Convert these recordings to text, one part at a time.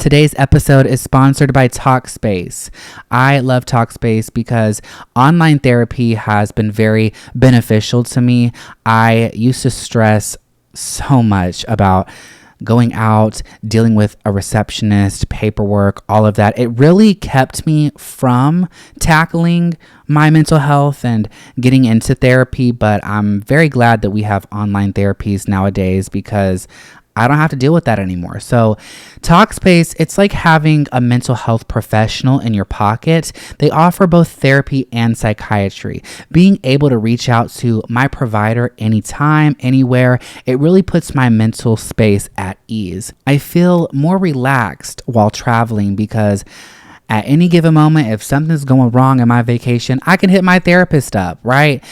Today's episode is sponsored by Talkspace. I love Talkspace because online therapy has been very beneficial to me. I used to stress so much about going out, dealing with a receptionist, paperwork, all of that. It really kept me from tackling my mental health and getting into therapy, but I'm very glad that we have online therapies nowadays because I don't have to deal with that anymore. So Talkspace, it's like having a mental health professional in your pocket. They offer both therapy and psychiatry. Being able to reach out to my provider anytime, anywhere, it really puts my mental space at ease. I feel more relaxed while traveling because at any given moment, if something's going wrong in my vacation, I can hit my therapist up, right?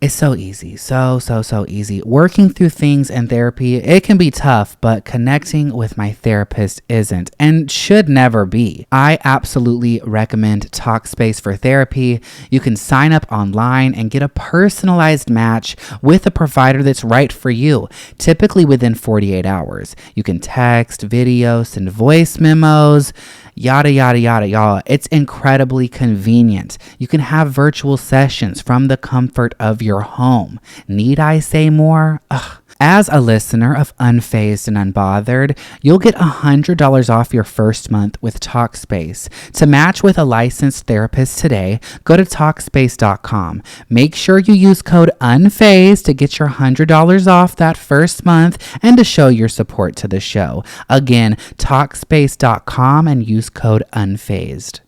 It's so easy. So easy. Working through things in therapy, it can be tough, but connecting with my therapist isn't and should never be. I absolutely recommend Talkspace for therapy. You can sign up online and get a personalized match with a provider that's right for you, typically within 48 hours. You can text, video, send voice memos, yada, yada, yada, y'all. It's incredibly convenient. You can have virtual sessions from the comfort of your home. Need I say more? Ugh. As a listener of Unfazed and Unbothered, you'll get $100 off your first month with Talkspace. To match with a licensed therapist today, go to Talkspace.com. Make sure you use code UNFAZED to get your $100 off that first month and to show your support to the show. Again, Talkspace.com and use code UNFAZED.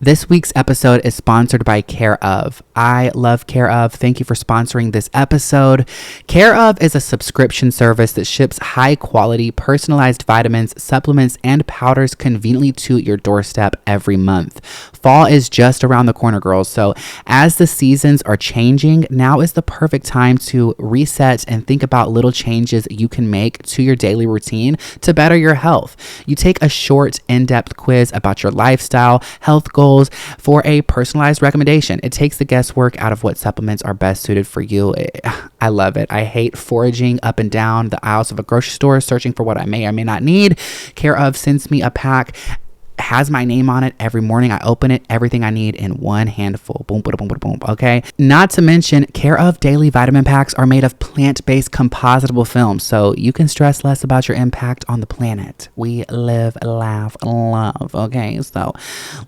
This week's episode is sponsored by Care Of. I love Care Of. Thank you for sponsoring this episode. Care Of is a subscription service that ships high quality personalized vitamins, supplements, and powders conveniently to your doorstep every month. Fall is just around the corner, girls. So as the seasons are changing, now is the perfect time to reset and think about little changes you can make to your daily routine to better your health. You take a short, in-depth quiz about your lifestyle, health goals, for a personalized recommendation. It takes the guesswork out of what supplements are best suited for you. I love it. I hate foraging up and down the aisles of a grocery store searching for what I may or may not need. Care Of sends me a pack, has my name on it every morning. I open it, everything I need in one handful. Boom, boom, boom, boom, boom. Okay. Not to mention, Care Of daily vitamin packs are made of plant-based compositable films, so you can stress less about your impact on the planet. We live, laugh, love. Okay. So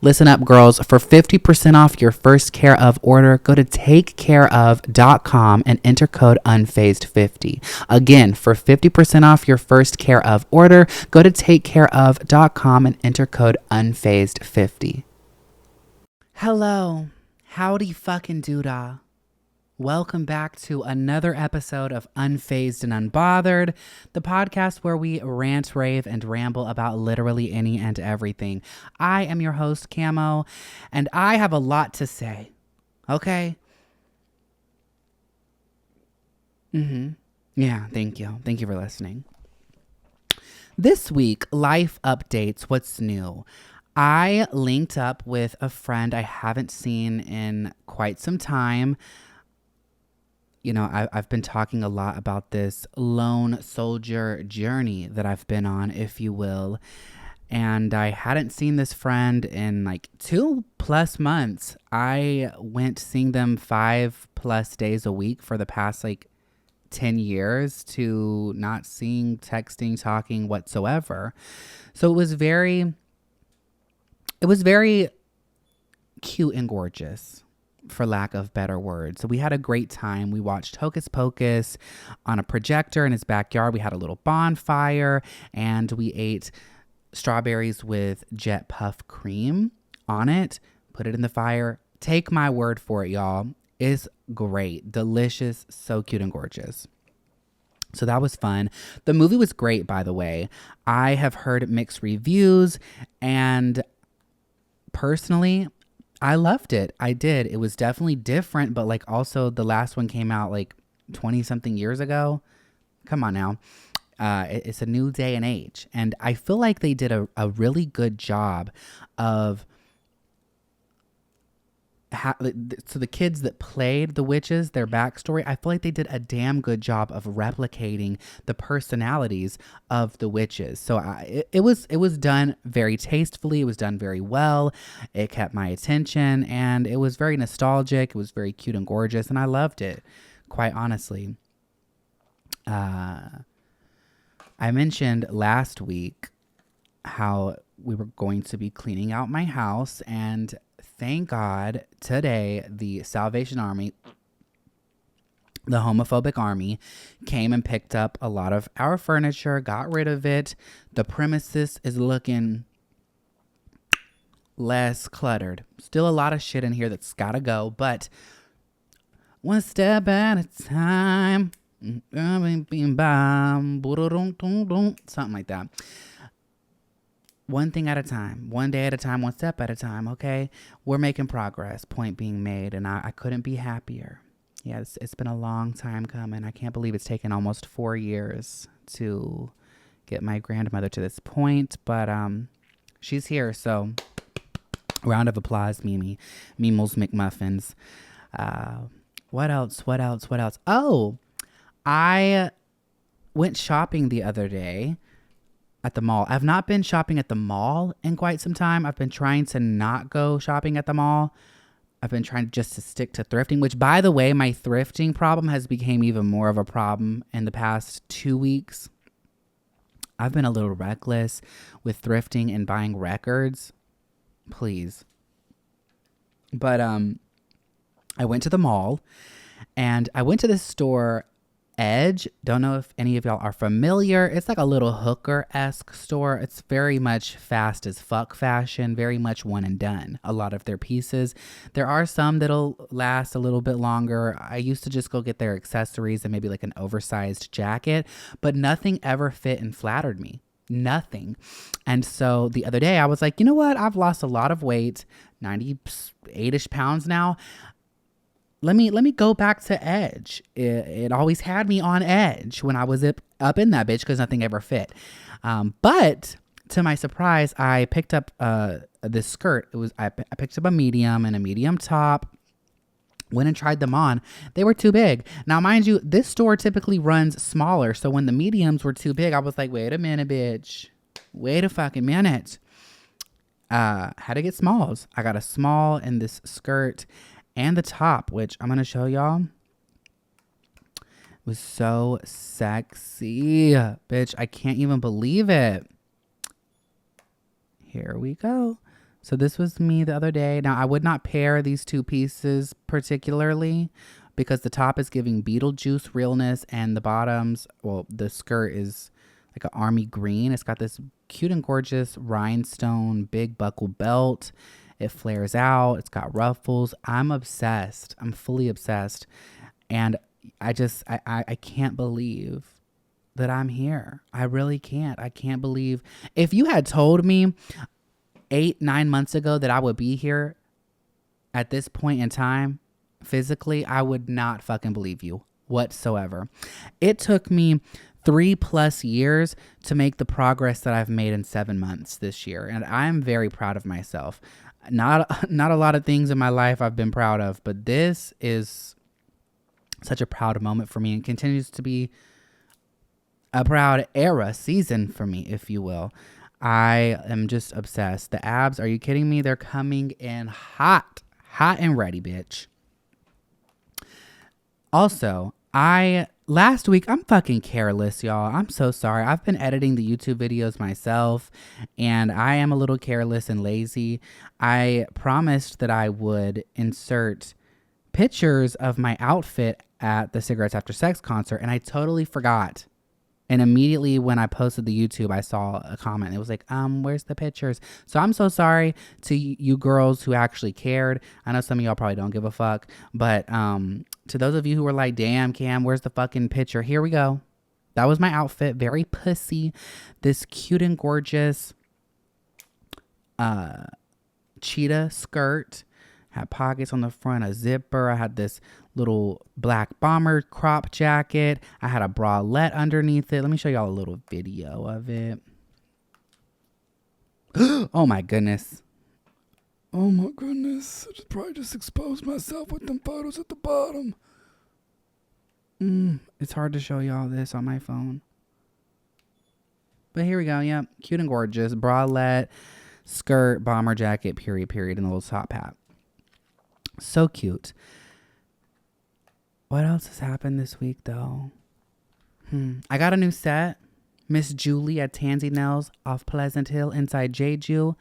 listen up, girls. For 50% off your first Care Of order, go to takecareof.com and enter code UNFAZED50. Again, for 50% off your first Care Of order, go to takecareof.com and enter code UNFAZED50. Hello, howdy fucking doodah. Welcome back to another episode of Unfazed and Unbothered, the podcast where we rant, rave, and ramble about literally any and everything. I am your host, Camo, and I have a lot to say. Okay? Yeah, thank you. Thank you for listening. This week, life updates. What's new? I linked up with a friend I haven't seen in quite some time. You know, I've been talking a lot about this lone soldier journey that I've been on, if you will. And I hadn't seen this friend in like 2+ months. I went seeing them 5+ days a week for the past 10 years to not seeing, texting, talking whatsoever. So it was very cute and gorgeous, for lack of better words. So we had a great time. We watched Hocus Pocus on a projector in his backyard. We had a little bonfire and we ate strawberries with jet puff cream on it, put it in the fire. Take my word for it, y'all. It's great, delicious, so cute and gorgeous. So that was fun. The movie was great, by the way. I have heard mixed reviews, and personally, I loved it. I did. It was definitely different, but also the last one came out 20 something years ago. Come on now. It's a new day and age. And I feel like they did a really good job of So the kids that played the witches, their backstory, I feel like they did a damn good job of replicating the personalities of the witches. So it was done very tastefully. It was done very well. It kept my attention, and it was very nostalgic. It was very cute and gorgeous, and I loved it, quite honestly. I mentioned last week how we were going to be cleaning out my house, and thank God today the Salvation Army, the homophobic army, came and picked up a lot of our furniture, got rid of it. The premises is looking less cluttered. Still a lot of shit in here that's gotta go, but one step at a time. Something like that. One thing at a time, one day at a time, one step at a time, okay? We're making progress, point being made, and I couldn't be happier. Yeah, it's been a long time coming. I can't believe it's taken almost 4 years to get my grandmother to this point, but she's here, so round of applause, Mimi. Meemles McMuffins. What else? Oh, I went shopping the other day at the mall. I've not been shopping at the mall in quite some time. I've been trying to not go shopping at the mall. I've been trying just to stick to thrifting, which, by the way, my thrifting problem has become even more of a problem in the past 2 weeks. I've been a little reckless with thrifting and buying records. Please. But I went to the mall, and I went to this store, Edge. Don't know if any of y'all are familiar. It's like a little hooker-esque store. It's very much fast as fuck fashion, very much one and done. A lot of their pieces. There are some that'll last a little bit longer. I used to just go get their accessories and maybe like an oversized jacket, but nothing ever fit and flattered me. Nothing. And so the other day I was like, you know what? I've lost a lot of weight, 98-ish pounds now. Let me go back to Edge. It always had me on edge when I was up in that bitch because nothing ever fit. But to my surprise, I picked up this skirt. I picked up a medium and a medium top. Went and tried them on. They were too big. Now, mind you, this store typically runs smaller. So when the mediums were too big, I was like, wait a minute, bitch. Wait a fucking minute. Had to get smalls. I got a small in this skirt and the top, which I'm going to show y'all. It was so sexy. Bitch, I can't even believe it. Here we go. So this was me the other day. Now, I would not pair these two pieces particularly because the top is giving Beetlejuice realness and the bottoms, well, the skirt is like an army green. It's got this cute and gorgeous rhinestone big buckle belt. It flares out. It's got ruffles. I'm obsessed. I'm fully obsessed. And I can't believe that I'm here. I really can't. I can't believe. If you had told me 8-9 months ago that I would be here at this point in time, physically, I would not fucking believe you whatsoever. It took me 3+ years to make the progress that I've made in 7 months this year. And I'm very proud of myself. Not a lot of things in my life I've been proud of, but this is such a proud moment for me and continues to be a proud season for me, if you will. I am just obsessed. The abs, are you kidding me? They're coming in hot and ready, bitch. Also, last week, I'm fucking careless, y'all. I'm so sorry. I've been editing the YouTube videos myself, and I am a little careless and lazy. I promised that I would insert pictures of my outfit at the Cigarettes After Sex concert, and I totally forgot. And immediately when I posted the YouTube, I saw a comment. It was like, where's the pictures? So I'm so sorry to you girls who actually cared. I know some of y'all probably don't give a fuck. But to those of you who were like, damn, Cam, where's the fucking picture? Here we go. That was my outfit. Very pussy. This cute and gorgeous cheetah skirt. Had pockets on the front, a zipper. I had this little black bomber crop jacket. I had a bralette underneath it. Let me show y'all a little video of it. Oh my goodness. Oh my goodness. I just probably just exposed myself with them photos at the bottom. It's hard to show y'all this on my phone. But here we go. Yep. Cute and gorgeous. Bralette, skirt, bomber jacket, period, and a little top hat. So cute. What else has happened this week, though? I got a new set. Miss Julie at Tansy Nails off Pleasant Hill inside Jeju.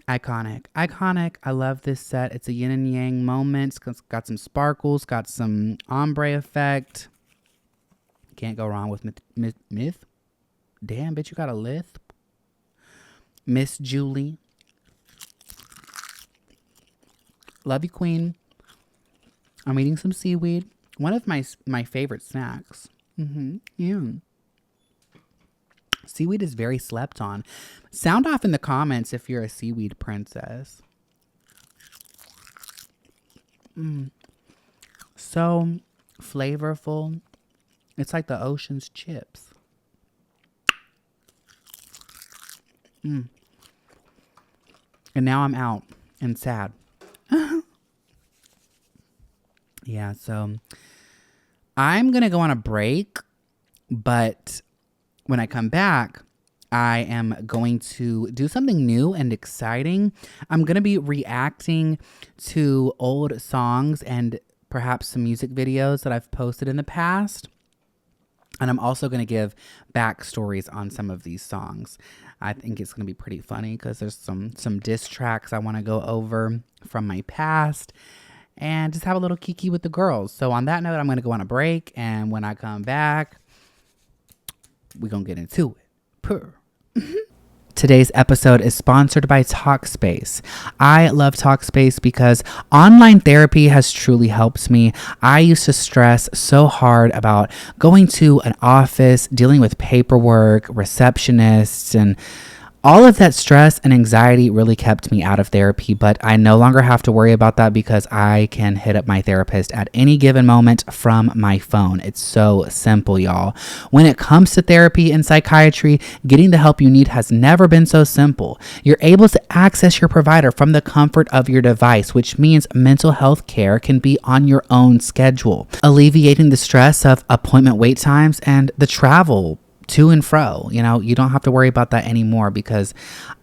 Iconic. I love this set. It's a yin and yang moment. It's got some sparkles, got some ombre effect. Can't go wrong with myth. Damn, bitch, you got a lisp. Miss Julie. Love you, queen. I'm eating some seaweed. One of my favorite snacks. Yeah. Seaweed is very slept on. Sound off in the comments if you're a seaweed princess. So flavorful. It's like the ocean's chips. And now I'm out and sad. Yeah, so I'm going to go on a break, but when I come back, I am going to do something new and exciting. I'm going to be reacting to old songs and perhaps some music videos that I've posted in the past. And I'm also going to give backstories on some of these songs. I think it's going to be pretty funny because there's some diss tracks I want to go over from my past and just have a little kiki with the girls. So on that note, I'm going to go on a break. And when I come back, we're going to get into it. Purr. Today's episode is sponsored by Talkspace. I love Talkspace because online therapy has truly helped me. I used to stress so hard about going to an office, dealing with paperwork, receptionists, and all of that stress and anxiety really kept me out of therapy, but I no longer have to worry about that because I can hit up my therapist at any given moment from my phone. It's so simple, y'all. When it comes to therapy and psychiatry, getting the help you need has never been so simple. You're able to access your provider from the comfort of your device, which means mental health care can be on your own schedule, alleviating the stress of appointment wait times and the travel to and fro. You know, you don't have to worry about that anymore because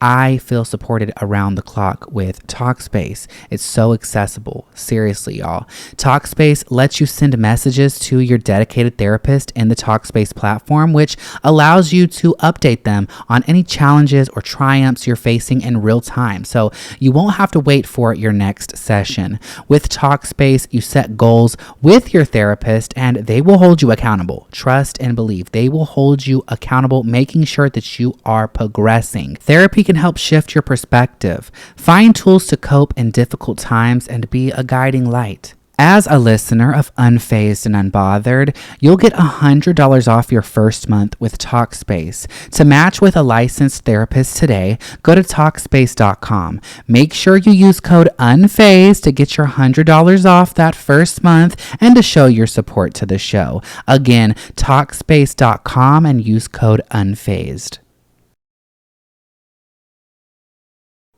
I feel supported around the clock with Talkspace. It's so accessible. Seriously, y'all. Talkspace lets you send messages to your dedicated therapist in the Talkspace platform, which allows you to update them on any challenges or triumphs you're facing in real time. So you won't have to wait for your next session. With Talkspace, you set goals with your therapist and they will hold you accountable. Trust and believe. They will hold you accountable, making sure that you are progressing. Therapy can help shift your perspective, find tools to cope in difficult times, and be a guiding light. As a listener of Unfazed and Unbothered, you'll get $100 off your first month with Talkspace. To match with a licensed therapist today, go to Talkspace.com. Make sure you use code UNFAZED to get your $100 off that first month and to show your support to the show. Again, Talkspace.com and use code UNFAZED.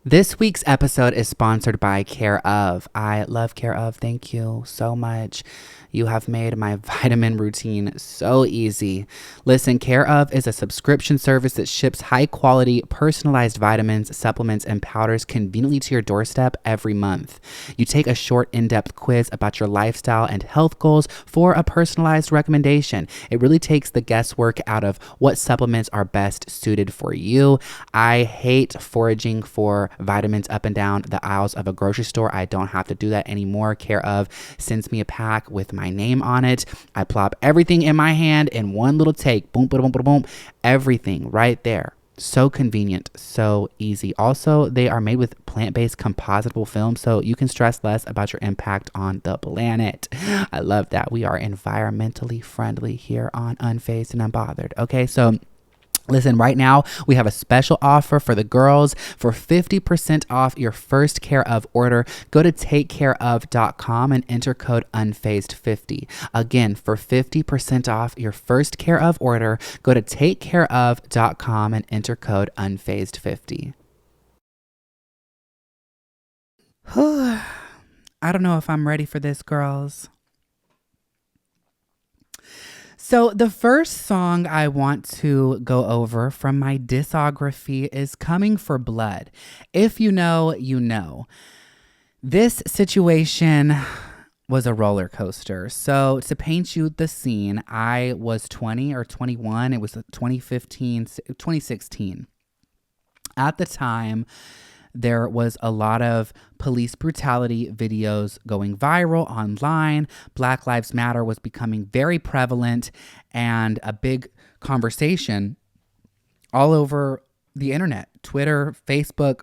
This week's episode is sponsored by Care Of. I love Care Of. Thank you so much. You have made my vitamin routine so easy. Listen, Care Of is a subscription service that ships high-quality, personalized vitamins, supplements, and powders conveniently to your doorstep every month. You take a short, in-depth quiz about your lifestyle and health goals for a personalized recommendation. It really takes the guesswork out of what supplements are best suited for you. I hate foraging for vitamins up and down the aisles of a grocery store. I don't have to do that anymore. Care Of sends me a pack with my name on it. I plop everything in my hand in one little take. Boom, boom, boom, boom, boom. Everything right there. So convenient, so easy. Also, they are made with plant-based compositable film, so you can stress less about your impact on the planet. I love that. We are environmentally friendly here on Unfazed and Unbothered. Okay, so listen, right now we have a special offer for the girls. For 50% off your first Care Of order, go to takecareof.com and enter code UNFAZED50. Again, for 50% off your first Care Of order, go to takecareof.com and enter code UNFAZED50. I don't know if I'm ready for this, girls. So, the first song I want to go over from my discography is Coming for Blood. If you know, you know. This situation was a roller coaster. So, to paint you the scene, I was 20 or 21. It was 2016. At the time, there was a lot of police brutality videos going viral online. Black Lives Matter was becoming very prevalent and a big conversation all over the internet, Twitter, Facebook,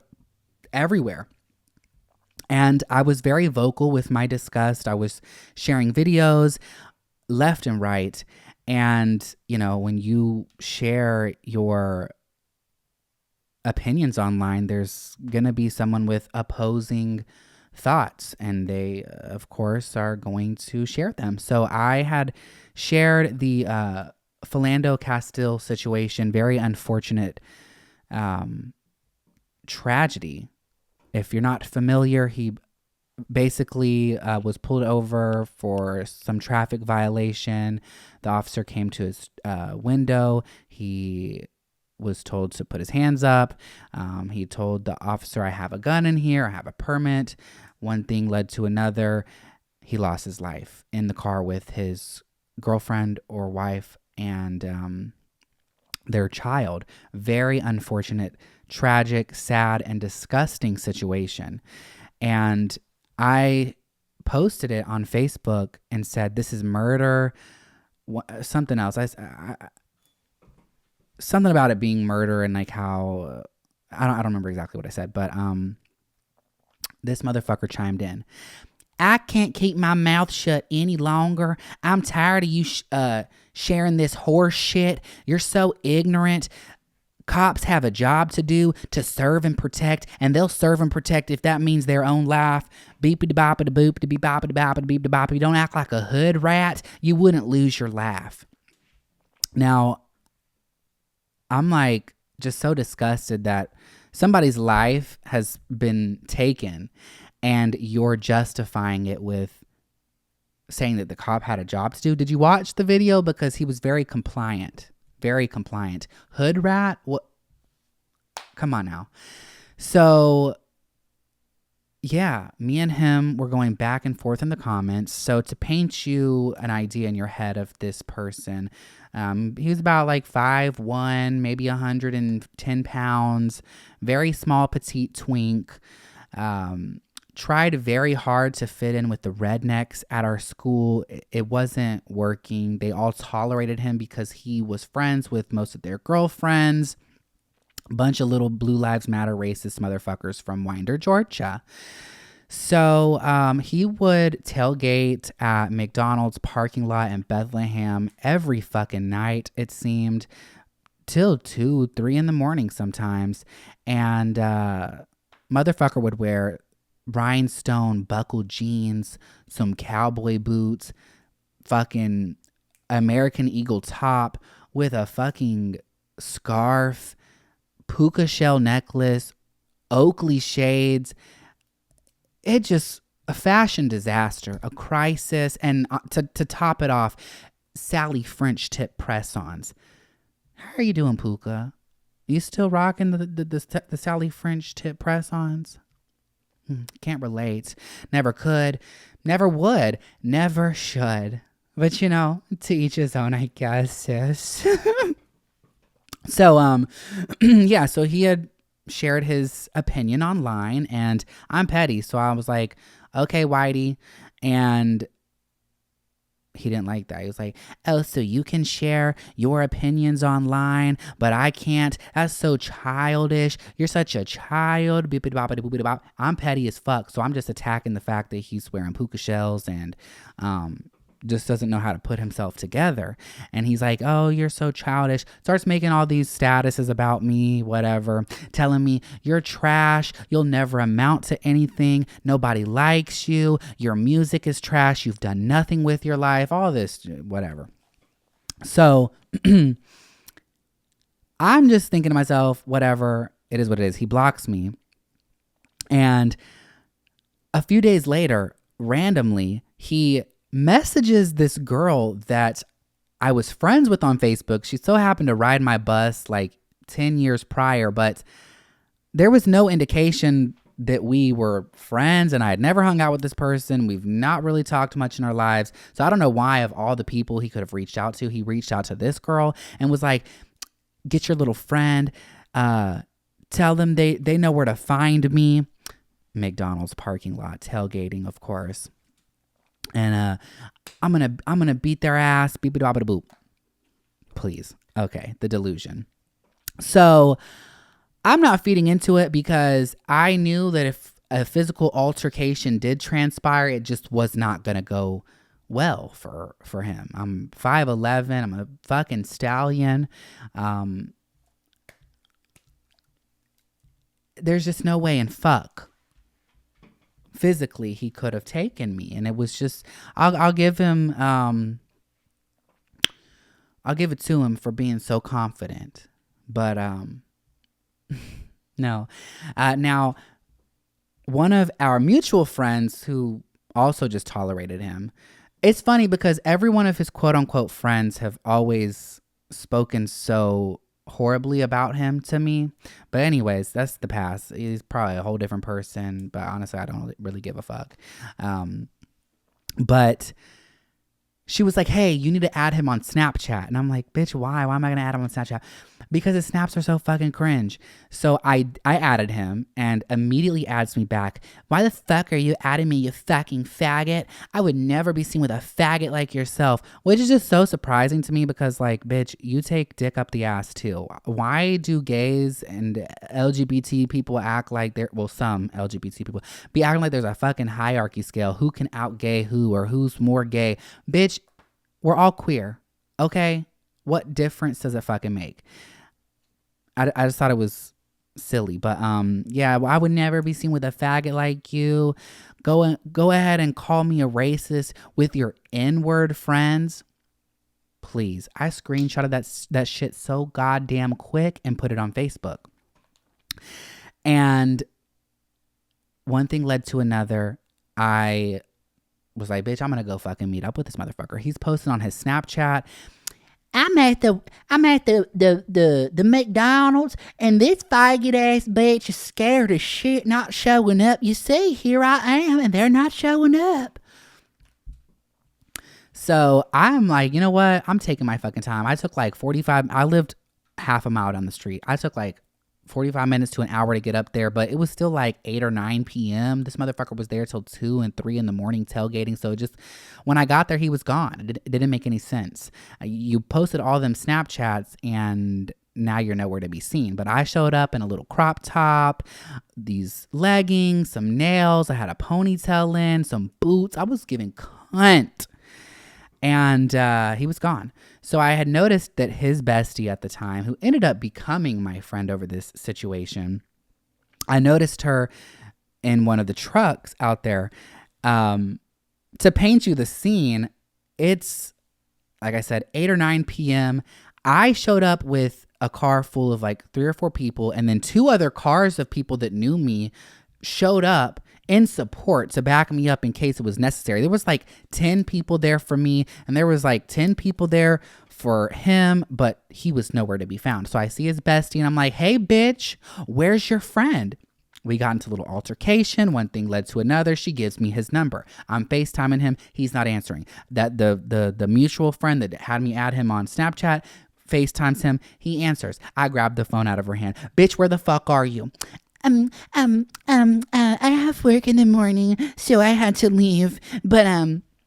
everywhere. And I was very vocal with my disgust. I was sharing videos left and right. And, you know, when you share your opinions online, there's going to be someone with opposing thoughts, and they, of course, are going to share them. So I had shared the Philando Castile situation, very unfortunate tragedy. If you're not familiar, he basically was pulled over for some traffic violation. The officer came to his window. He was told to put his hands up. He told the officer, I have a gun in here. I have a permit. One thing led to another. He lost his life in the car with his girlfriend or wife and their child. Very unfortunate, tragic, sad, and disgusting situation. And I posted it on Facebook and said, this is murder. Something else. Something about it being murder and like how I don't remember exactly what I said, but this motherfucker chimed in. I can't keep my mouth shut any longer. I'm tired of you sharing this horse shit. You're so ignorant. Cops have a job to do, to serve and protect, and they'll serve and protect if that means their own life. Beepity boppity boopity beep boppity boppity beep boppity. Don't act like a hood rat. You wouldn't lose your life. Now, I'm like just so disgusted that somebody's life has been taken and you're justifying it with saying that the cop had a job to do. Did you watch the video? Because he was very compliant. Very compliant. Hood rat? What? Come on now. So, yeah, me and him were going back and forth in the comments. So to paint you an idea in your head of this person, he was about like 5'1", maybe 110 pounds, very small, petite twink. Tried very hard to fit in with the rednecks at our school. It wasn't working. They all tolerated him because he was friends with most of their girlfriends. A bunch of little Blue Lives Matter racist motherfuckers from Winder, Georgia. So he would tailgate at McDonald's parking lot in Bethlehem every fucking night, it seemed, till 2, 3 in the morning sometimes. And motherfucker would wear rhinestone buckled jeans, some cowboy boots, fucking American Eagle top with a fucking scarf, puka shell necklace, Oakley shades. It just a fashion disaster, a crisis. And to top it off, Sally French tip press-ons. How are you doing, Puka? You still rocking the Sally French tip press-ons? Can't relate. Never could. Never would. Never should. But you know, to each his own, I guess, sis. So, yeah, so he had shared his opinion online, and I'm petty, so I was like, okay, Whitey. And he didn't like that. He was like, oh, so you can share your opinions online, but I can't. That's so childish. You're such a child. I'm petty as fuck, so I'm just attacking the fact that he's wearing puka shells and just doesn't know how to put himself together. And he's like, oh, you're so childish. Starts making all these statuses about me, whatever, telling me you're trash. You'll never amount to anything. Nobody likes you. Your music is trash. You've done nothing with your life. All this, whatever. So I'm just thinking to myself, whatever, it is what it is. He blocks me. And A few days later, randomly, he messages this girl that I was friends with on Facebook. She so happened to ride my bus like 10 years prior, but there was no indication that we were friends, and I had never hung out with this person. We've not really talked much in our lives. So I don't know why, of all the people he could have reached out to, he reached out to this girl and was like, get your little friend, tell them they know where to find me. McDonald's parking lot, tailgating, of course. And I'm gonna beat their ass, beep bop boop. Please. Okay, the delusion. So I'm not feeding into it because I knew that if a physical altercation did transpire, it just was not gonna go well for him. I'm 5'11", I'm a fucking stallion. There's just no way in fuck physically he could have taken me, and it was just I'll give him I'll give it to him for being so confident, but no. Now, one of our mutual friends who also just tolerated him, it's funny because every one of his quote unquote friends have always spoken so horribly about him to me. But anyways, that's the past. He's probably a whole different person, but honestly, I don't really give a fuck. But she was like, hey, you need to add him on Snapchat. And I'm like, bitch, why? Why am I going to add him on Snapchat? Because his snaps are so fucking cringe. So I added him and immediately adds me back. Why the fuck are you adding me, you fucking faggot? I would never be seen with a faggot like yourself. Which is just so surprising to me because, like, bitch, you take dick up the ass too. Why do gays and LGBT people act like they're, well, some LGBT people be acting like there's a fucking hierarchy scale? Who can out gay who, or who's more gay? Bitch, we're all queer, okay? What difference does it fucking make? I just thought it was silly, but yeah, I would never be seen with a faggot like you. Go ahead and call me a racist with your N-word friends, please. I screenshotted that shit so goddamn quick and put it on Facebook. And one thing led to another. I was like, bitch, I'm gonna go fucking meet up with this motherfucker. He's posting on his Snapchat, I'm at the McDonald's, and this faggot ass bitch is scared as shit not showing up. You see, here I am, and they're not showing up. So I'm like, you know what? I'm taking my fucking time. I took like 45. I lived half a mile down the street. I took like 45 minutes to an hour to get up there, but it was still like 8 or 9 p.m. This motherfucker was there till 2 and 3 in the morning tailgating. So just when I got there, he was gone. It didn't make any sense. You posted all them Snapchats and now you're nowhere to be seen. But I showed up in a little crop top, these leggings, some nails. I had a ponytail in, some boots. I was giving cunt. And he was gone. So I had noticed that his bestie at the time, who ended up becoming my friend over this situation, I noticed her in one of the trucks out there. To paint you the scene, it's, like I said, 8 or 9 p.m. I showed up with a car full of like 3 or 4 people, and then 2 other cars of people that knew me showed up in support to back me up in case it was necessary. There was like 10 people there for me, and there was like 10 people there for him, but he was nowhere to be found. So I see his bestie and I'm like, hey bitch, where's your friend? We got into a little altercation. One thing led to another. She gives me his number. I'm FaceTiming him. He's not answering. That the mutual friend that had me add him on Snapchat FaceTimes him. He answers. I grabbed the phone out of her hand. Bitch, where the fuck are you? I have work in the morning, so I had to leave. But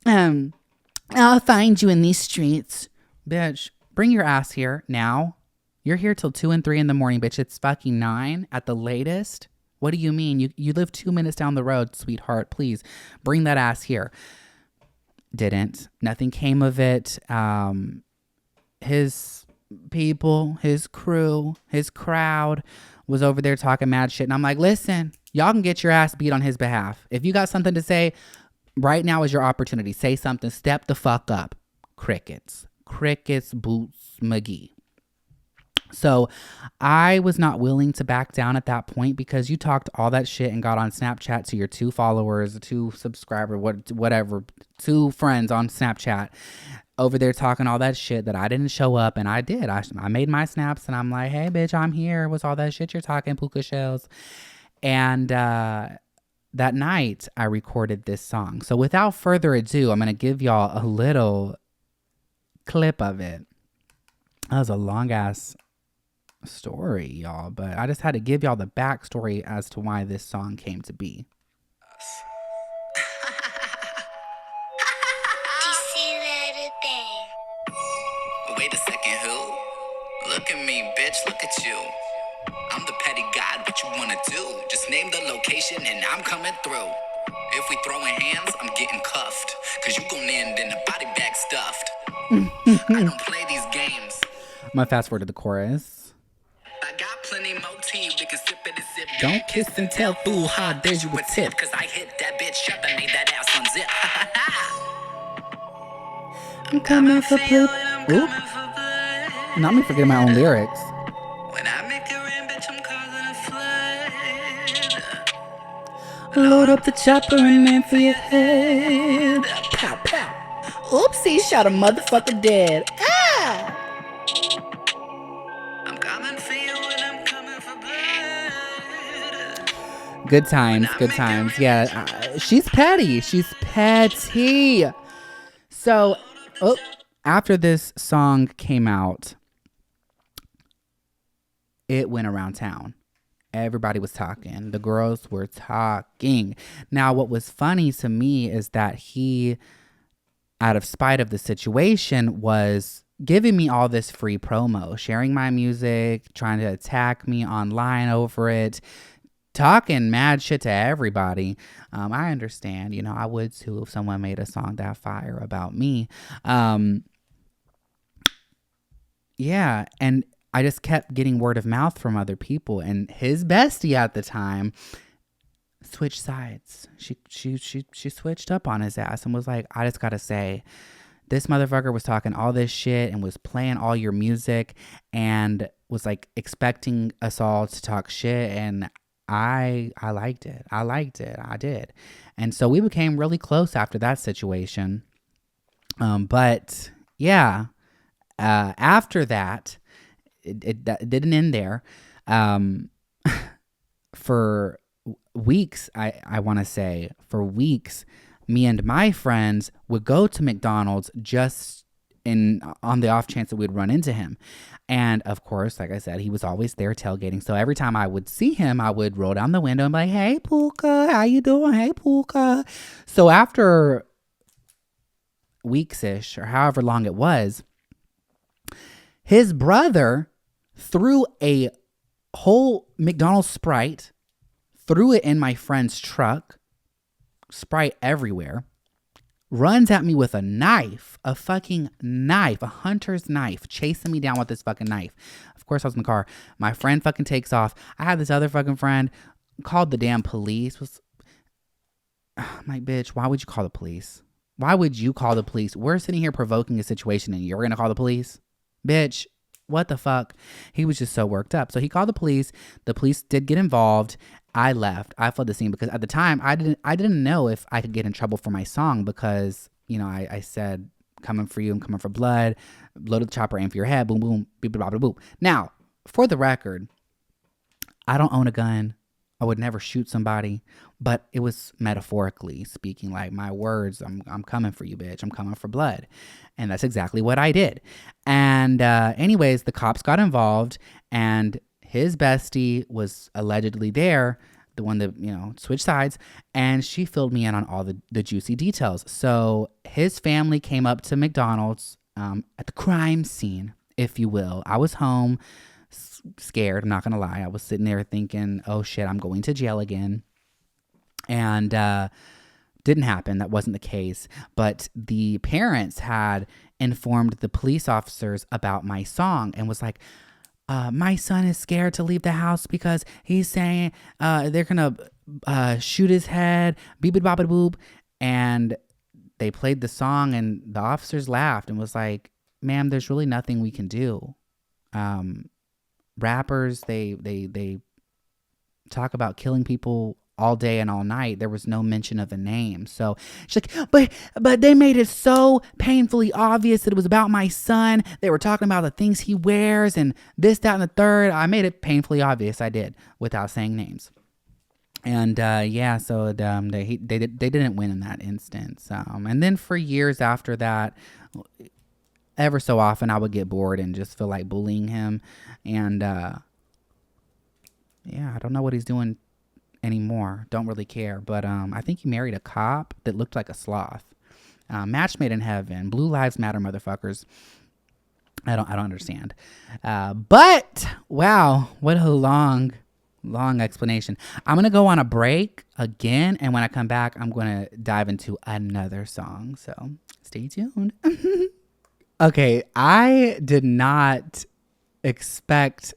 I'll find you in these streets. Bitch, bring your ass here now. You're here till 2 and 3 in the morning, bitch. It's fucking 9 at the latest. What do you mean? You live 2 minutes down the road, sweetheart. Please bring that ass here. Didn't. Nothing came of it. His people, his crew, his crowd was over there talking mad shit. And I'm like, listen, y'all can get your ass beat on his behalf. If you got something to say, right now is your opportunity. Say something. Step the fuck up. Crickets. Crickets, Boots, McGee. So I was not willing to back down at that point because you talked all that shit and got on Snapchat to your 2 followers, 2 subscribers, whatever, 2 friends on Snapchat over there talking all that shit that I didn't show up. And I did. I made my snaps and I'm like, hey, bitch, I'm here. What's all that shit you're talking, puka shells? And that night I recorded this song. So without further ado, I'm going to give y'all a little clip of it. That was a long ass story, y'all, but I just had to give y'all the backstory as to why this song came to be. Wait a second, who? Look at me, bitch, look at you. I'm the petty god, what you wanna do? Just name the location and I'm coming through. If we throwing hands, I'm getting cuffed. Cause you gon' end in a body bag stuffed. I don't play these games. I'm gonna fast forward to the chorus. I got plenty more tea, we can sip it and sip. Don't kiss and tell, fool, how dare you a tip. Cause I hit that bitch up and made that ass unzip. I'm coming for blue. Oop. Not me forgetting my own lyrics. When I make it rain, bitch, I'm causing a flood. Load up the chopper and aim for your head. Pow, pow. Oopsie, shot a motherfucker dead. Ah! I'm coming for you and I'm coming for blood. Good times, good times. Yeah, she's petty. She's petty. So, after this song came out, it went around town. Everybody was talking. The girls were talking. Now, what was funny to me is that he, out of spite of the situation, was giving me all this free promo, sharing my music, trying to attack me online over it, talking mad shit to everybody. I understand, you know, I would too if someone made a song that fire about me. Yeah, and I just kept getting word of mouth from other people, and his bestie at the time switched sides. She switched up on his ass and was like, I just gotta say, this motherfucker was talking all this shit and was playing all your music and was like expecting us all to talk shit, and I liked it. I did. And so we became really close after that situation. But yeah, after that, it didn't end there. For weeks, I want to say, for weeks, me and my friends would go to McDonald's just on the off chance that we'd run into him. And of course, like I said, he was always there tailgating. So every time I would see him, I would roll down the window and be like, hey, Puka, how you doing? Hey, Puka. So after weeks-ish, or however long it was, his brother threw a whole McDonald's Sprite, threw it in my friend's truck, Sprite everywhere, runs at me with a knife, a fucking knife, a hunter's knife, chasing me down with this fucking knife. Of course, I was in the car. My friend fucking takes off. I had this other fucking friend, called the damn police. I'm like, bitch, why would you call the police? Why would you call the police? We're sitting here provoking a situation and you're going to call the police? Bitch, what the fuck? He was just so worked up. So he called the police. The police did get involved. I left. I fled the scene because at the time I didn't know if I could get in trouble for my song because, you know, I said, coming for you, I'm coming for blood, loaded the chopper, aim for your head, boom, boom, beep, blah, blah, boom. Now, for the record, I don't own a gun. I would never shoot somebody, but it was metaphorically speaking, like my words, I'm coming for you, bitch. I'm coming for blood. And that's exactly what I did. And anyways, the cops got involved and his bestie was allegedly there, the one that, you know, switched sides, and she filled me in on all the juicy details. So his family came up to McDonald's at the crime scene, if you will. I was home, scared, I'm not gonna lie. I was sitting there thinking, oh shit, I'm going to jail again. And didn't happen. That wasn't the case. But the parents had informed the police officers about my song and was like, my son is scared to leave the house because he's saying they're gonna shoot his head, beep bop boop. And they played the song and the officers laughed and was like, ma'am, there's really nothing we can do. rappers, they talk about killing people all day and all night. There was no mention of a name. So she's like, but they made it so painfully obvious that it was about my son. They were talking about the things he wears and this, that, and the third. I made it painfully obvious. I did, without saying names. And yeah, so they didn't win in that instance. And then for years after that, ever so often I would get bored and just feel like bullying him. And yeah, I don't know what he's doing anymore. Don't really care. But I think he married a cop that looked like a sloth. Match made in heaven. Blue Lives Matter, motherfuckers. I don't understand. But wow, what a long explanation. I'm gonna go on a break again, and when I come back, I'm gonna dive into another song. So stay tuned. Okay, I did not expect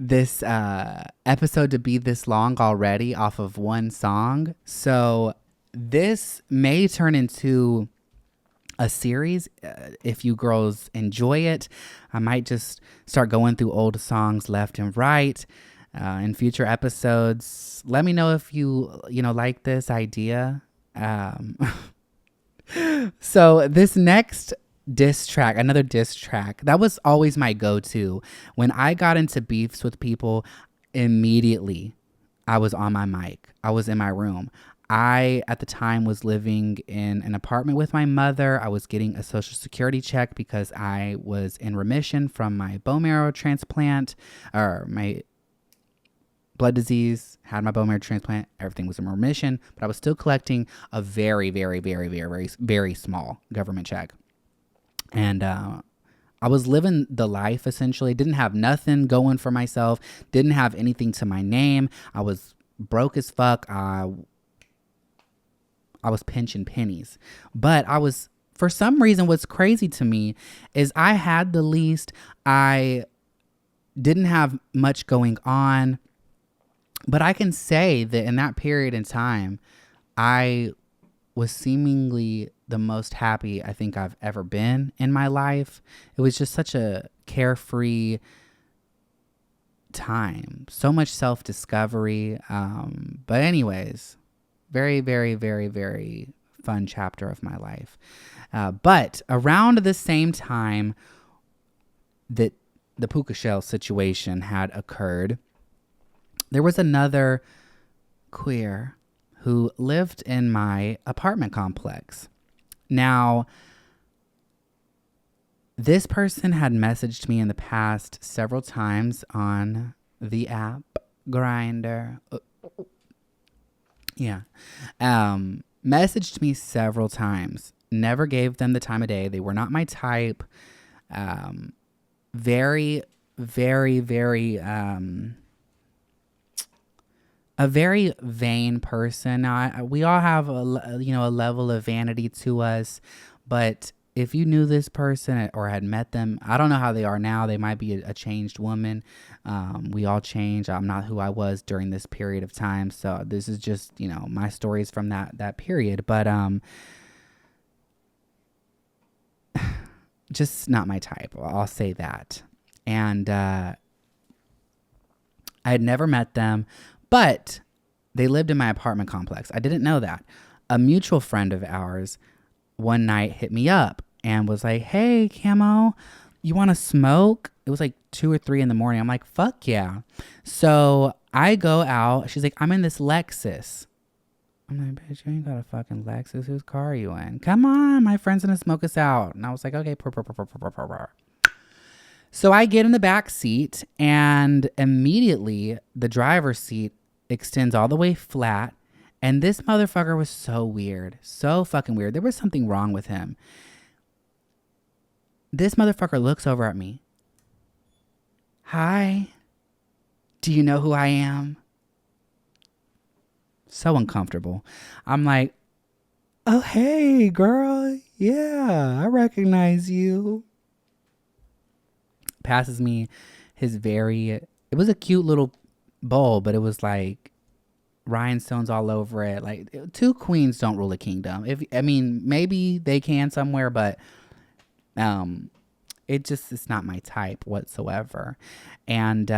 this episode to be this long already off of one song. So this may turn into a series. If you girls enjoy it, I might just start going through old songs left and right in future episodes. Let me know if you like this idea. So this next another diss track, that was always my go-to. When I got into beefs with people, immediately I was on my mic. I was in my room. I, at the time, was living in an apartment with my mother. I was getting a Social Security check because I was in remission from my bone marrow transplant, or my blood disease, had my bone marrow transplant. Everything was in remission, but I was still collecting a very, very, very, very, very, very small government check. And I was living the life, essentially. Didn't have nothing going for myself. Didn't have anything to my name. I was broke as fuck. I was pinching pennies. But I was, for some reason, what's crazy to me is I had the least. I didn't have much going on. But I can say that in that period in time, I was seemingly the most happy I think I've ever been in my life. It was just such a carefree time. So much self-discovery. But anyways, very, very, very, very fun chapter of my life. But around the same time that the puka shell situation had occurred, there was another queer who lived in my apartment complex. Now, this person had messaged me in the past several times on the app Grindr. Yeah. Messaged me several times. Never gave them the time of day. They were not my type. Very, very, very... a very vain person. Now, we all have a level of vanity to us, but if you knew this person or had met them, I don't know how they are now. They might be a changed woman. We all change. I'm not who I was during this period of time. So this is just, my stories from that period, but just not my type. I'll say that. And I had never met them, but they lived in my apartment complex. I didn't know that. A mutual friend of ours one night hit me up and was like, "Hey, Camo, you want to smoke?" It was like 2 or 3 in the morning. I'm like, "Fuck yeah." So I go out. She's like, "I'm in this Lexus." I'm like, "Bitch, you ain't got a fucking Lexus. Whose car are you in? Come on, my friend's gonna smoke us out." And I was like, "Okay." So I get in the back seat, and immediately the driver's seat extends all the way flat. And this motherfucker was so weird. So fucking weird. There was something wrong with him. This motherfucker looks over at me. "Hi. Do you know who I am?" So uncomfortable. I'm like, "Oh, hey, girl. Yeah, I recognize you." Passes me his it was a cute little bowl, but it was like rhinestones all over it. Like, 2 queens don't rule a kingdom. Maybe they can somewhere, but It's not my type whatsoever. And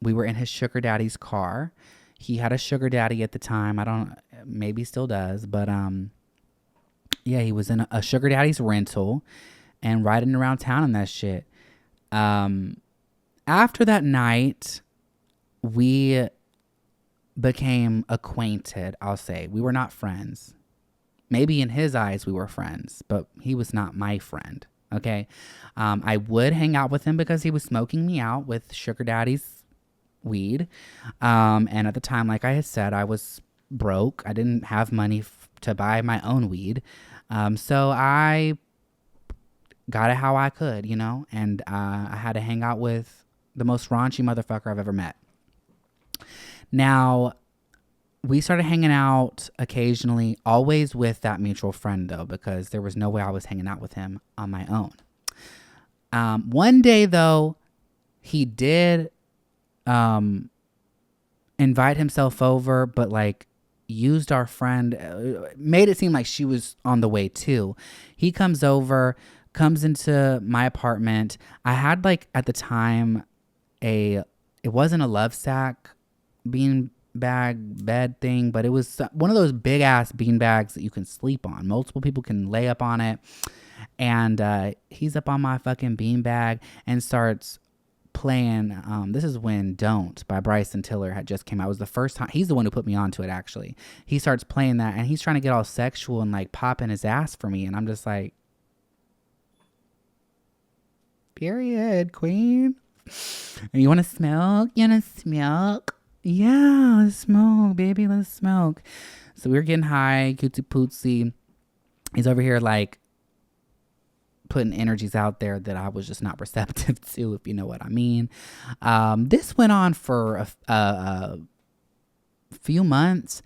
we were in his sugar daddy's car. He had a sugar daddy at the time. I don't, maybe still does, but yeah, he was in a sugar daddy's rental and riding around town and that shit. After that night, we became acquainted, I'll say. We were not friends. Maybe in his eyes we were friends, but he was not my friend, okay? I would hang out with him because he was smoking me out with sugar daddy's weed. And at the time, like I had said, I was broke. I didn't have money to buy my own weed. So I got it how I could, you know? And I had to hang out with the most raunchy motherfucker I've ever met. Now, we started hanging out occasionally, always with that mutual friend, though, because there was no way I was hanging out with him on my own. One day, though, he did invite himself over, but like used our friend, made it seem like she was on the way too. He comes over, comes into my apartment. I had like at the time it wasn't a love sack bean bag bed thing, but it was one of those big ass bean bags that you can sleep on. Multiple people can lay up on it. And he's up on my fucking bean bag and starts playing. This is when Don't by Bryson Tiller had just came out. It was the first time. He's the one who put me onto it, actually. He starts playing that and he's trying to get all sexual and like popping his ass for me. And I'm just like, period, queen. And you want to smoke? You want to smoke? Yeah, let's smoke, baby. Let's smoke. So we were getting high, cutesy pootsy. He's over here like putting energies out there that I was just not receptive to, if you know what I mean. This went on for a few months.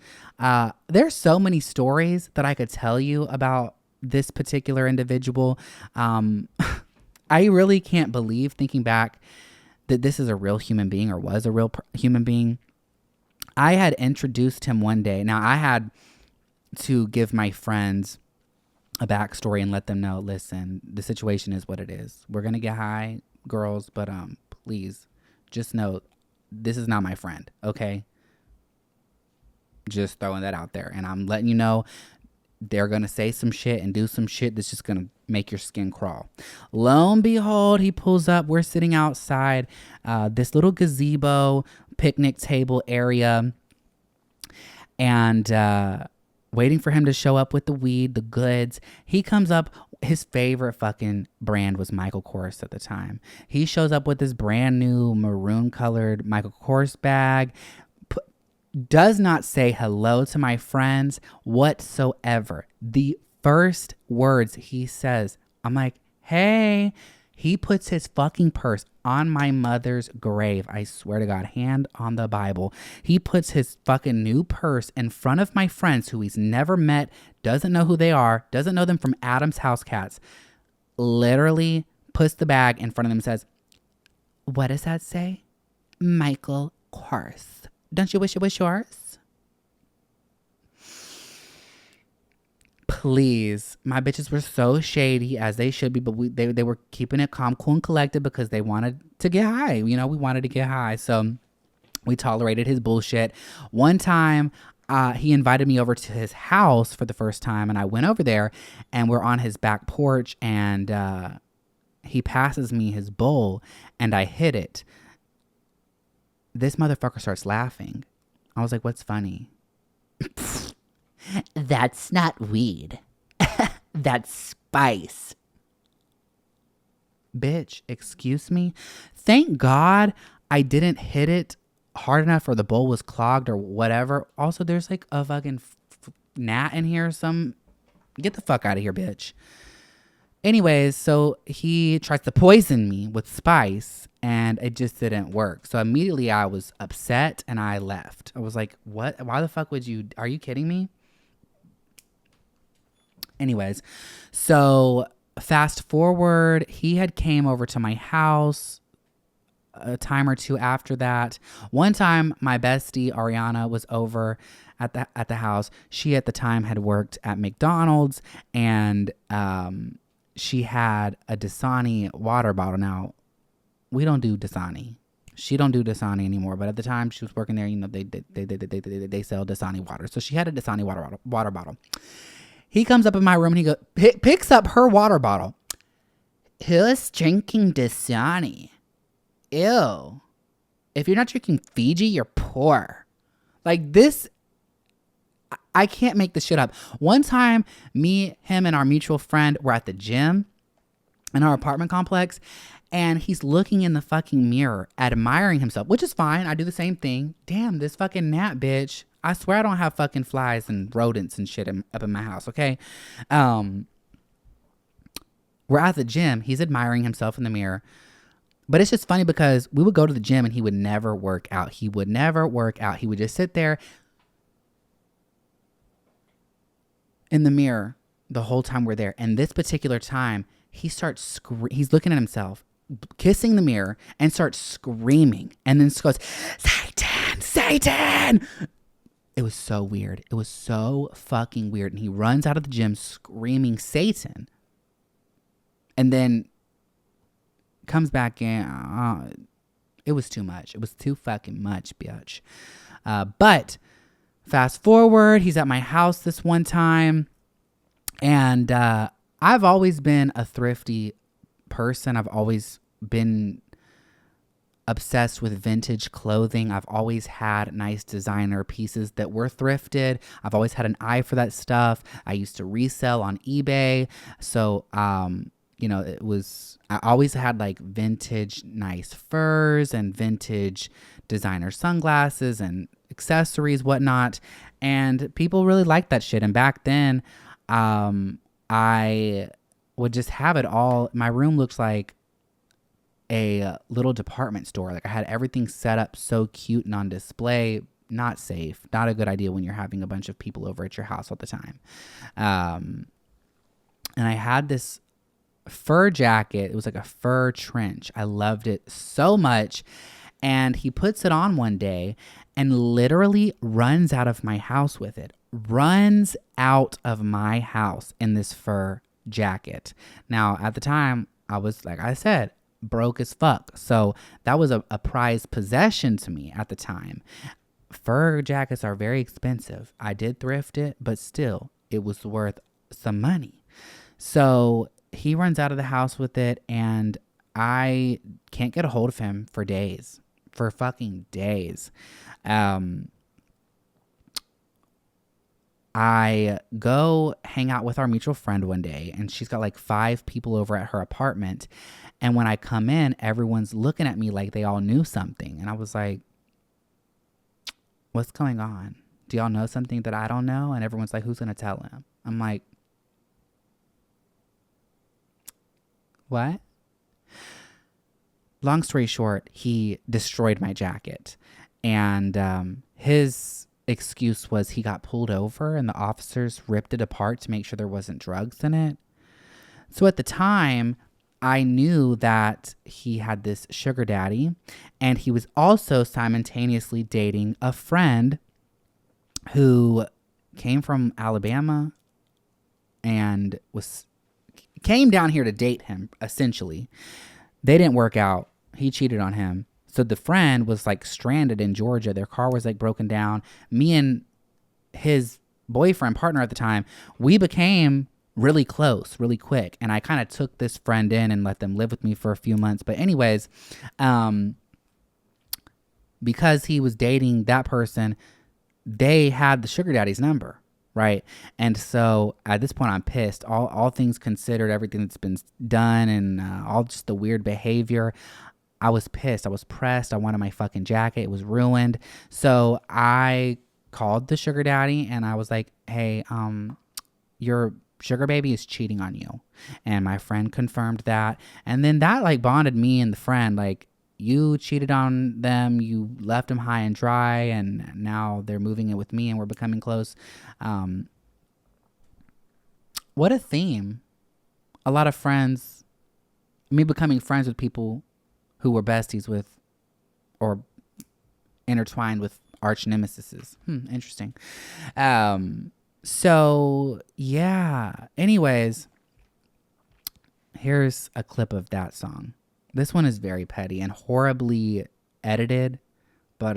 There's so many stories that I could tell you about this particular individual. I really can't believe, thinking back, that this is a real human being or was a real human being. I had introduced him one day. Now, I had to give my friends a backstory and let them know, listen, the situation is what it is. We're going to get high, girls, but please just know this is not my friend, okay? Just throwing that out there. And I'm letting you know they're going to say some shit and do some shit that's just going to make your skin crawl. Lo and behold, he pulls up. We're sitting outside this little gazebo picnic table area and waiting for him to show up with the weed, the goods. He comes up. His favorite fucking brand was Michael Kors at the time. He shows up with this brand new maroon colored Michael Kors bag. Does not say hello to my friends whatsoever. The first words he says, I'm like, hey. He puts his fucking purse on my mother's grave. I swear to God, hand on the Bible. He puts his fucking new purse in front of my friends who he's never met, doesn't know who they are, doesn't know them from Adam's House Cats. Literally puts the bag in front of them and says, what does that say? Michael Kors. Don't you wish it was yours? Please. My bitches were so shady, as they should be, but they were keeping it calm, cool, and collected because they wanted to get high. You know, we wanted to get high. So we tolerated his bullshit. One time, he invited me over to his house for the first time, and I went over there, and we're on his back porch, and he passes me his bowl, and I hit it. This motherfucker starts laughing. I was like, what's funny? That's not weed. That's spice. Bitch, excuse me? Thank God I didn't hit it hard enough or the bowl was clogged or whatever. Also, there's like a fucking gnat in here or some. Get the fuck out of here, bitch. Anyways, so he tries to poison me with spice and it just didn't work. So immediately I was upset and I left. I was like, what? Why the fuck would you? Are you kidding me? Anyways, so fast forward, he had came over to my house a time or two after that. One time my bestie Ariana was over at the house. She at the time had worked at McDonald's and she had a Dasani water bottle. Now, we don't do Dasani. She don't do Dasani anymore, but at the time she was working there, they sell Dasani water. So she had a Dasani water bottle. He comes up in my room and he picks up her water bottle. Who's drinking Dasani? Ew. If you're not drinking Fiji, you're poor. Like this, I can't make this shit up. One time, me, him, and our mutual friend were at the gym in our apartment complex, and he's looking in the fucking mirror, admiring himself, which is fine. I do the same thing. Damn, this fucking gnat bitch. I swear I don't have fucking flies and rodents and shit up in my house, okay? We're at the gym. He's admiring himself in the mirror. But it's just funny because we would go to the gym and he would never work out. He would never work out. He would just sit there in the mirror the whole time we're there. And this particular time, he starts he's looking at himself, kissing the mirror, and starts screaming. And then goes, Satan, Satan. It was so weird. It was so fucking weird. And he runs out of the gym screaming Satan. And then comes back in. It was too much. It was too fucking much, bitch. But fast forward, he's at my house this one time. And I've always been a thrifty person. I've always been obsessed with vintage clothing. I've always had nice designer pieces that were thrifted. I've always had an eye for that stuff. I used to resell on eBay. So, I always had like vintage nice furs and vintage designer sunglasses and accessories, whatnot. And people really liked that shit. And back then, I would just have it all. My room looked like a little department store. Like I had everything set up so cute and on display. Not safe. Not a good idea when you're having a bunch of people over at your house all the time. And I had this fur jacket. It was like a fur trench. I loved it so much. And he puts it on one day and literally runs out of my house with it. Runs out of my house in this fur jacket. Now, at the time, I was, like I said, broke as fuck. So that was a prized possession to me at the time. Fur jackets are very expensive. I did thrift it, but still, it was worth some money. So he runs out of the house with it, and I can't get a hold of him for days. For fucking days. I go hang out with our mutual friend one day, and she's got like 5 people over at her apartment. And when I come in, everyone's looking at me like they all knew something. And I was like, what's going on? Do y'all know something that I don't know? And everyone's like, who's going to tell him? I'm like, what? Long story short, he destroyed my jacket. And his excuse was he got pulled over and the officers ripped it apart to make sure there wasn't drugs in it. So at the time, I knew that he had this sugar daddy, and he was also simultaneously dating a friend who came from Alabama and came down here to date him, essentially. They didn't work out. He cheated on him. So the friend was like stranded in Georgia. Their car was like broken down. Me and his boyfriend, partner at the time, we became really close, really quick. And I kind of took this friend in and let them live with me for a few months. But anyways, because he was dating that person, they had the sugar daddy's number, right? And so at this point, I'm pissed. All things considered, everything that's been done and all just the weird behavior, I was pissed. I was pressed. I wanted my fucking jacket. It was ruined. So I called the sugar daddy and I was like, hey, your sugar baby is cheating on you. And my friend confirmed that. And then that like bonded me and the friend. Like, you cheated on them. You left them high and dry. And now they're moving in with me and we're becoming close. What a theme. A lot of friends, me becoming friends with people who were besties with or intertwined with arch nemesises. Interesting. So, yeah. Anyways, Here's a clip of that song. This one is very petty and horribly edited, but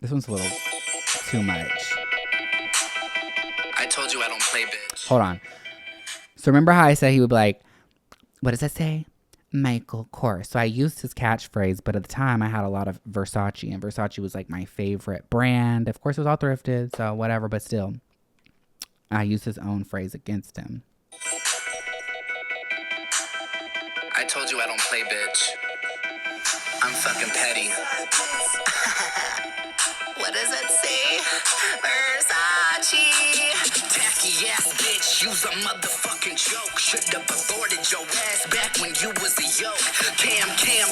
this one's a little too much. I told you I don't play, bitch. Hold on. So remember how I said he would be like, what does that say? Michael Kors. So I used his catchphrase, but at the time I had a lot of Versace, and Versace was like my favorite brand. Of course, it was all thrifted, so whatever, but still, I used his own phrase against him. I told you I don't play, bitch. I'm fucking petty. What does it say? Versace. Tacky ass bitch, you's a motherfucking joke. Should've aborted your ass back when you was a yoke. Cam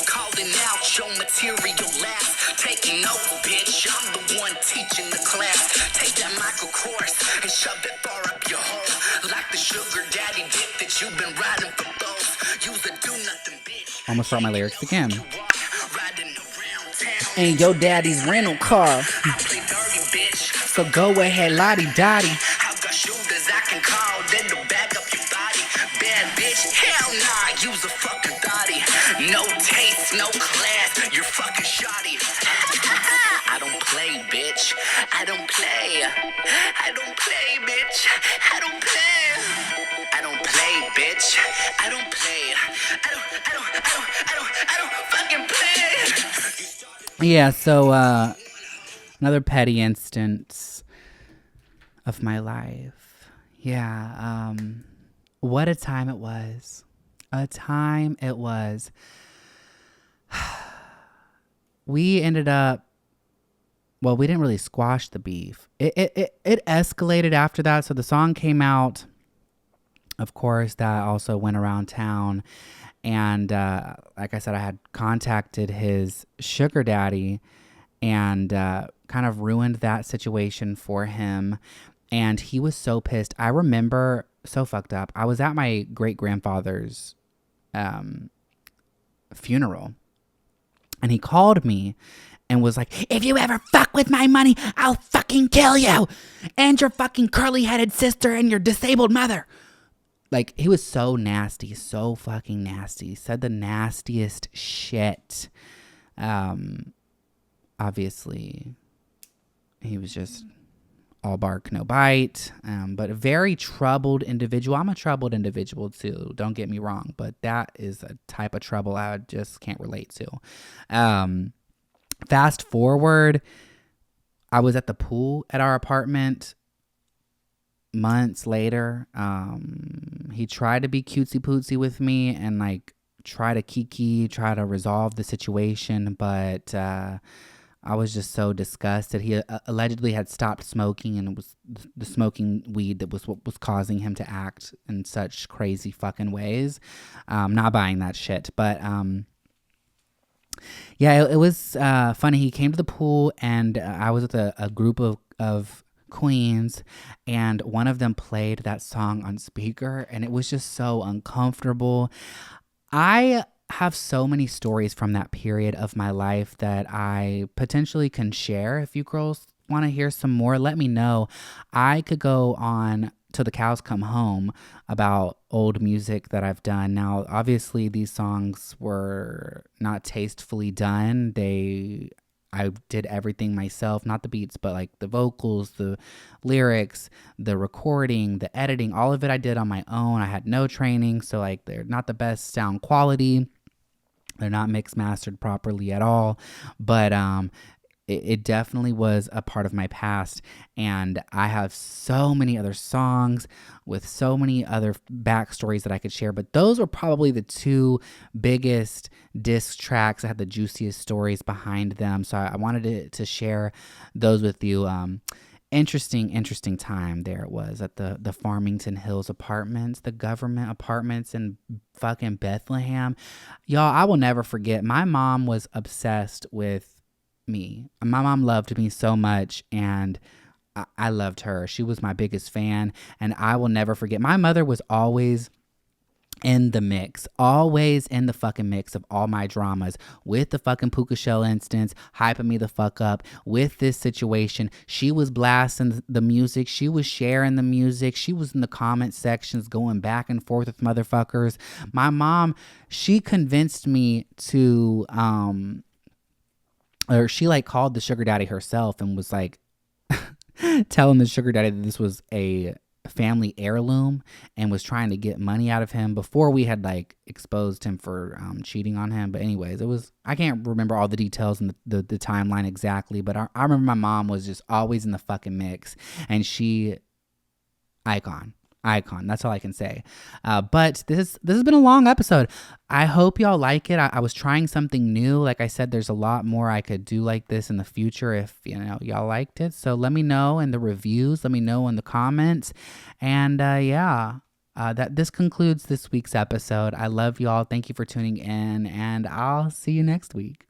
calling out your material last. Taking notes, bitch. I'm the one teaching the class. Take that Michael Kors and shove it far up your hole. Like the sugar daddy dick that you've been riding for those. You's a do nothing bitch. Almost brought my lyrics again. Ain't your daddy's rental car. So go ahead, lottie-dottie. I've got shooters I can call, then to back up your body. Bad bitch, hell nah, you's a fucking thotty. No taste, no class, you're fucking shoddy. I don't play, bitch. I don't play. I don't play, bitch. I don't play. I don't play, bitch. I don't play. I don't fucking play. Yeah, so another petty instance of my life. Yeah, what a time it was. A time it was. We ended up, well, we didn't really squash the beef. It escalated after that. So the song came out, of course, that also went around town. And like I said, I had contacted his sugar daddy and kind of ruined that situation for him. And he was so pissed. I remember, so fucked up. I was at my great-grandfather's funeral. And he called me and was like, if you ever fuck with my money, I'll fucking kill you. And your fucking curly-headed sister and your disabled mother. Like, he was so nasty, so fucking nasty. He said the nastiest shit. Obviously, he was just all bark, no bite. But a very troubled individual. I'm a troubled individual too, don't get me wrong. But that is a type of trouble I just can't relate to. Fast forward, I was at the pool at our apartment months later. He tried to be cutesy pootsy with me and like try to resolve the situation, but I was just so disgusted. He allegedly had stopped smoking, and it was the smoking weed that was what was causing him to act in such crazy fucking ways. Not buying that shit, but yeah, it was funny. He came to the pool, and I was with a group of queens, and one of them played that song on speaker, and it was just so uncomfortable. I have so many stories from that period of my life that I potentially can share. If you girls want to hear some more, let me know. I could go on till the cows come home about old music that I've done. Now, obviously, these songs were not tastefully done. I did everything myself, not the beats, but like the vocals, the lyrics, the recording, the editing, all of it I did on my own. I had no training, so like they're not the best sound quality. They're not mixed mastered properly at all, but it definitely was a part of my past, and I have so many other songs with so many other backstories that I could share, but those were probably the two biggest disc tracks that had the juiciest stories behind them, so I wanted to share those with you. Interesting time there it was at the Farmington Hills apartments, the government apartments in fucking Bethlehem. Y'all, I will never forget, my mom was obsessed with me. My mom loved me so much, and I loved her. She was my biggest fan, and I will never forget. My mother was always in the mix, always in the fucking mix of all my dramas, with the fucking puka shell instance, hyping me the fuck up with this situation. She was blasting the music. She was sharing the music. She was in the comment sections going back and forth with motherfuckers. My mom, she convinced me to, or she like called the sugar daddy herself and was like telling the sugar daddy that this was a family heirloom and was trying to get money out of him before we had like exposed him for cheating on him. But anyways, it was, I can't remember all the details and the timeline exactly, but I remember my mom was just always in the fucking mix, and she icon. That's all I can say. But this has been a long episode. I hope y'all like it. I was trying something new. Like I said, there's a lot more I could do like this in the future if y'all liked it. So let me know in the reviews. Let me know in the comments. And that this concludes this week's episode. I love y'all. Thank you for tuning in, and I'll see you next week.